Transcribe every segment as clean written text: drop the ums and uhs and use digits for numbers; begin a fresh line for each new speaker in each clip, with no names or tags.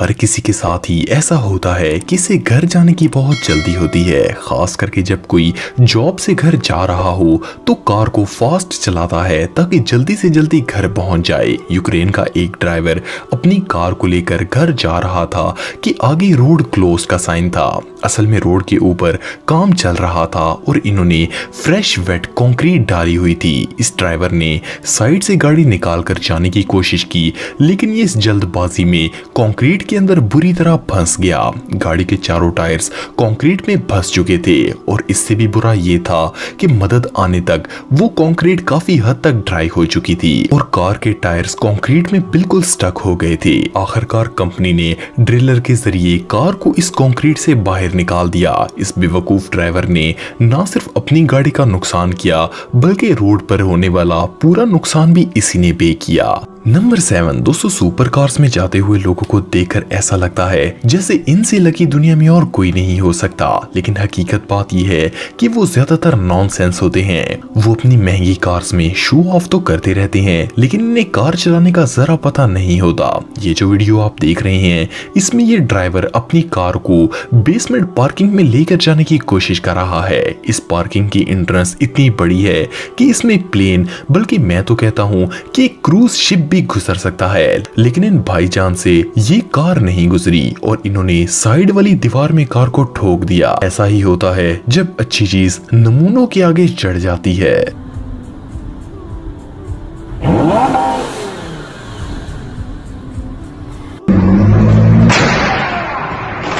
हर किसी के साथ ही ऐसा होता है कि इसे घर जाने की बहुत जल्दी होती है, खास करके जब कोई जॉब से घर जा रहा हो तो कार को फास्ट चलाता है ताकि जल्दी से जल्दी घर पहुंच जाए। यूक्रेन का एक ड्राइवर अपनी कार को लेकर घर जा रहा था कि आगे रोड क्लोज का साइन था। असल में रोड के ऊपर काम चल रहा था और इन्होंने फ्रेश वेट कंक्रीट डाली हुई थी। इस ड्राइवर ने साइड से गाड़ी निकाल कर जाने की कोशिश की, लेकिन ये इस जल्दबाजी में कंक्रीट के अंदर बुरी तरह फंस गया। गाड़ी के चारों टायर्स कंक्रीट में फंस चुके थे और इससे भी बुरा ये था कि मदद आने तक वो कंक्रीट काफी हद तक ड्राई हो चुकी थी और कार के टायर्स कंक्रीट में बिल्कुल स्टक हो गए थे। आखिरकार कंपनी ने ड्रिलर के जरिए कार को इस कंक्रीट से बाहर निकाल दिया। इस बेवकूफ ड्राइवर ने ना सिर्फ अपनी गाड़ी का नुकसान किया बल्कि रोड पर होने वाला पूरा नुकसान भी इसी ने पे किया। नंबर 7 दोस्तों, सुपर कार्स में जाते हुए लोगों को देखकर ऐसा लगता है जैसे इनसे लकी दुनिया में और कोई नहीं हो सकता, लेकिन हकीकत बात यह है कि वो ज्यादातर नॉनसेंस होते हैं। वो अपनी महंगी कार्स में शो ऑफ तो करते रहते हैं, लेकिन इन्हें कार चलाने का जरा पता नहीं होता। ये जो वीडियो आप देख रहे हैं इसमें ये ड्राइवर अपनी कार को बेसमेंट पार्किंग में लेकर जाने की कोशिश कर रहा है। इस पार्किंग की एंट्रेंस इतनी बड़ी है कि इसमें प्लेन, बल्कि मैं तो कहता हूँ कि क्रूज शिप भी गुजर सकता है, लेकिन इन भाईजान से ये कार नहीं गुजरी और इन्होंने साइड वाली दीवार में कार को ठोक दिया। ऐसा ही होता है जब अच्छी चीज नमूनों के आगे चढ़ जाती है।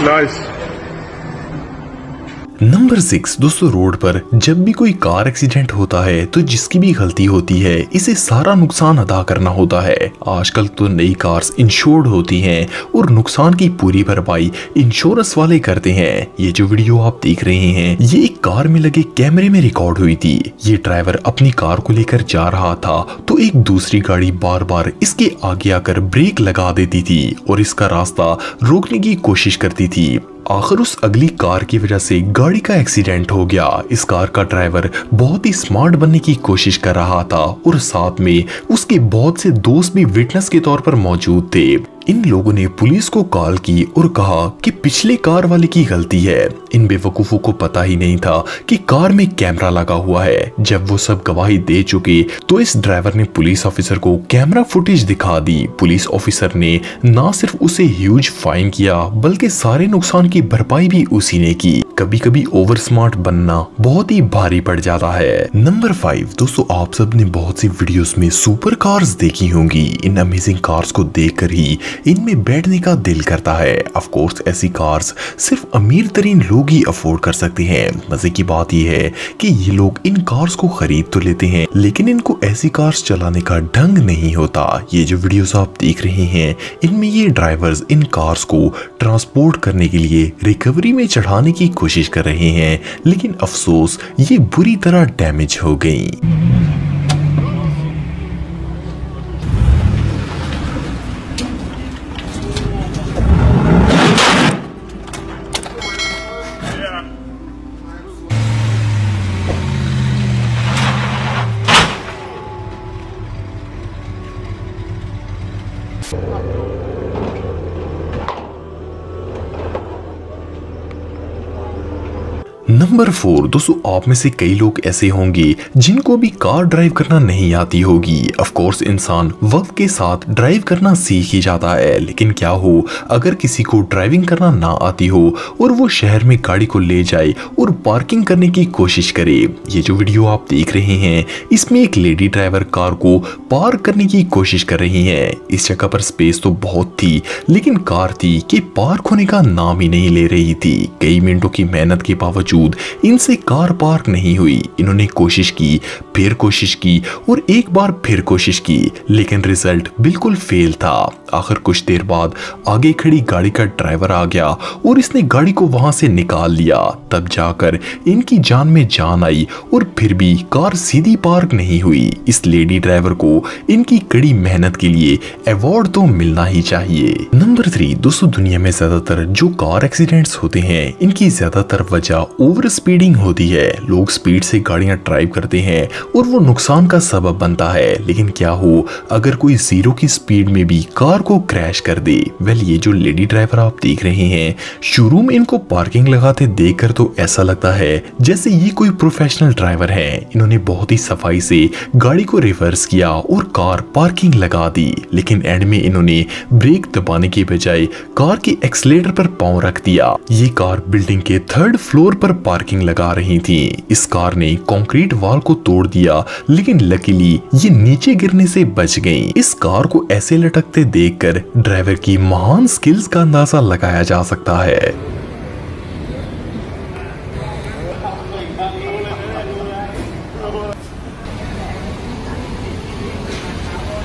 Nice.
नंबर 6 दोस्तों, रोड पर जब भी कोई कार एक्सीडेंट होता है तो जिसकी भी गलती होती है इसे सारा नुकसान अदा करना होता है। आजकल तो नई कार्स इंश्योर्ड होती हैं और नुकसान की पूरी भरपाई इंश्योरेंस वाले करते हैं। ये जो वीडियो आप देख रहे हैं ये एक कार में लगे कैमरे में रिकॉर्ड हुई थी। ये ड्राइवर अपनी कार को लेकर जा रहा था तो एक दूसरी गाड़ी बार बार इसके आगे आकर ब्रेक लगा देती थी और इसका रास्ता रोकने की कोशिश करती थी। आखिर उस अगली कार की वजह से गाड़ी का एक्सीडेंट हो गया। इस कार का ड्राइवर बहुत ही स्मार्ट बनने की कोशिश कर रहा था और साथ में उसके बहुत से दोस्त भी विटनेस के तौर पर मौजूद थे। इन लोगों ने पुलिस को कॉल की और कहा कि पिछले कार वाले की गलती है। इन बेवकूफों को पता ही नहीं था कि कार में कैमरा लगा हुआ है। जब वो सब गवाही दे चुके तो इस ड्राइवर ने पुलिस ऑफिसर को कैमरा फुटेज दिखा दी। पुलिस ऑफिसर ने ना सिर्फ उसे ह्यूज फाइन किया बल्कि सारे नुकसान की भरपाई भी उसी ने की। कभी कभी ओवर स्मार्ट बनना बहुत ही भारी पड़ जाता है। नंबर 5 दोस्तों, आप सब ने बहुत सी वीडियोस में सुपर कार्स देखी होंगी। इन अमेजिंग कार्स को देखकर ही इनमें बैठने का दिल करता है। ऑफ कोर्स ऐसी कार्स सिर्फ अमीर तरीन लोग ही अफोर्ड कर सकते हैं। मजे की बात यह है कि ये लोग इन कार्स को खरीद तो लेते हैं लेकिन इनको ऐसी कार्स चलाने का ढंग नहीं होता। ये जो वीडियोस आप देख रहे हैं इनमें ये ड्राइवर्स इन कार्स को ट्रांसपोर्ट करने के लिए रिकवरी में चढ़ाने की कोशिश कर रहे हैं, लेकिन अफसोस ये बुरी तरह डैमेज हो गई। नंबर 4 दोस्तों, आप में से कई लोग ऐसे होंगे जिनको भी कार ड्राइव करना नहीं आती होगी। ऑफ कोर्स इंसान वक्त के साथ ड्राइव करना सीख ही जाता है, लेकिन क्या हो अगर किसी को ड्राइविंग करना ना आती हो और वो शहर में गाड़ी को ले जाए और पार्किंग करने की कोशिश करे। ये जो वीडियो आप देख रहे हैं इसमें एक लेडी ड्राइवर कार को पार्क करने की कोशिश कर रही है। इस जगह पर स्पेस तो बहुत थी लेकिन कार थी कि पार्क होने का नाम ही नहीं ले रही थी। कई मिनटों की मेहनत के बावजूद इनसे कार पार्क नहीं हुई। इन्होंने कोशिश की, फिर कोशिश की और एक बार फिर कोशिश की, लेकिन रिजल्ट बिल्कुल फेल था। आखिर कुछ देर बाद आगे खड़ी गाड़ी का ड्राइवर आ गया और इसने गाड़ी को वहां से निकाल लिया। तब जाकर इनकी जान में जान आई और फिर भी कार सीधी पार्क नहीं हुई। इस लेडी ड्राइवर को इनकी कड़ी मेहनत के लिए अवार्ड तो मिलना ही चाहिए। नंबर 3 दोस्तों, दुनिया में ज्यादातर जो कार एक्सीडेंट्स होते हैं इनकी ज्यादातर वजह ओवर स्पीडिंग होती है। लोग स्पीड से गाड़ियां ड्राइव करते हैं और वो नुकसान का सबब बनता है। लेकिन क्या हो अगर कोई 0 की स्पीड में भी कार को क्रैश कर दे। वेल, ये जो लेडी ड्राइवर आप देख रहे हैं, शुरू में इनको पार्किंग लगाते देखकर तो ऐसा लगता है जैसे ये कोई प्रोफेशनल ड्राइवर है। इन्होंने बहुत ही सफाई से गाड़ी को रिवर्स किया और कार पार्किंग लगा दी। लेकिन एंड में इन्होंने ब्रेक दबाने के बजाय कार के एक्सीलेटर पर पांव रख दिया। ये कार बिल्डिंग के 3rd फ्लोर पर पार्किंग लगा रही थी। इस कार ने कंक्रीट वॉल को तोड़ दिया, लेकिन लकीली ये नीचे गिरने से बच गई। इस कार को ऐसे लटकते देखकर ड्राइवर की महान स्किल्स का अंदाजा लगाया जा सकता है।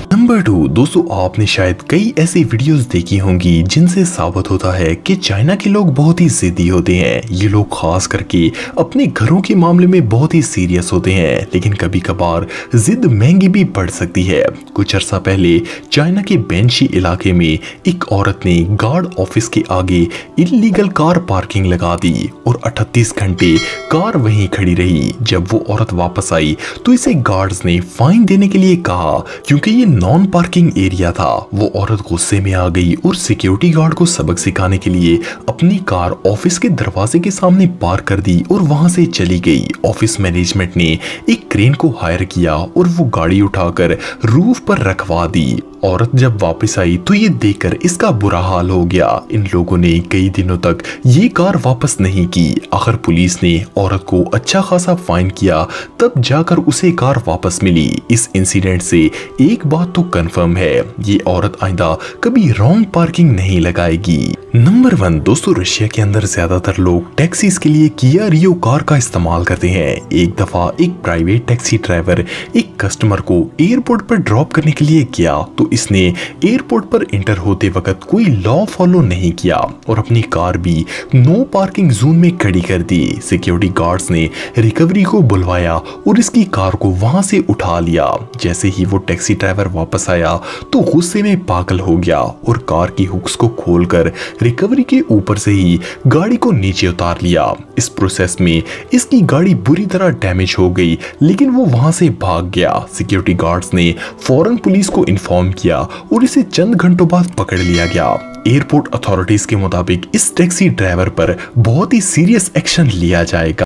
नंबर 2, दोस्तों आपने शायद कई ऐसी वीडियोस देखी होंगी जिनसे साबित होता है कि चाइना के लोग बहुत ही जिद्दी होते हैं। ये लोग खास करके अपने घरों के मामले में बहुत ही सीरियस होते हैं, लेकिन कभी कभार जिद महंगी भी पड़ सकती है। कुछ अर्सा पहले चाइना के बेंशी इलाके में एक औरत ने गार्ड ऑफिस के आगे इल्लीगल कार पार्किंग लगा दी और 38 घंटे कार वहीं खड़ी रही। जब वो औरत वापस आई तो इसे गार्ड्स ने फाइन देने के लिए कहा, क्योंकि ये नॉन पार्किंग एरिया था। वो औरत गुस्से में आ गई और सिक्योरिटी गार्ड को सबक सिखाने के लिए अपनी कार ऑफिस के दरवाजे के सामने पार्क कर दी और वहां से चली गई। ऑफिस मैनेजमेंट ने एक क्रेन को हायर किया और वो गाड़ी उठाकर रूफ पर रखवा दी। औरत जब वापस आई तो ये देखकर इसका बुरा हाल हो गया। इन लोगों ने कई दिनों तक ये कार वापस नहीं की। आखिर पुलिस ने औरत को अच्छा खासा फाइन किया, तब जाकर उसे कार वापस मिली। इस इंसिडेंट से एक बात तो कंफर्म है, ये औरत आइंदा कभी रॉन्ग पार्किंग नहीं लगाएगी। नंबर 1, दोस्तों रशिया के अंदर ज्यादातर लोग टैक्सीज के लिए किया रियो कार का इस्तेमाल करते हैं। एक दफा एक प्राइवेट टैक्सी ड्राइवर एक कस्टमर को एयरपोर्ट पर ड्रॉप करने के लिए गया तो इसने एयरपोर्ट पर एंटर होते वक्त कोई लॉ फॉलो नहीं किया और अपनी कार भी नो पार्किंग जोन में खड़ी कर दी। सिक्योरिटी गार्ड्स ने रिकवरी को बुलवाया और इसकी कार को वहां से उठा लिया। जैसे ही वो टैक्सी ड्राइवर वापस आया तो गुस्से में पागल हो गया और कार की हुक्स को खोलकर रिकवरी के ऊपर से ही गाड़ी को नीचे उतार लिया। इस प्रोसेस में इसकी गाड़ी बुरी तरह डैमेज हो गई, लेकिन वो वहां से भाग गया। सिक्योरिटी गार्ड्स ने फौरन पुलिस को इन्फॉर्म किया और इसे चंद घंटों बाद पकड़ लिया गया। एयरपोर्ट अथॉरिटीज के मुताबिक इस टैक्सी ड्राइवर पर बहुत ही सीरियस एक्शन लिया जाएगा।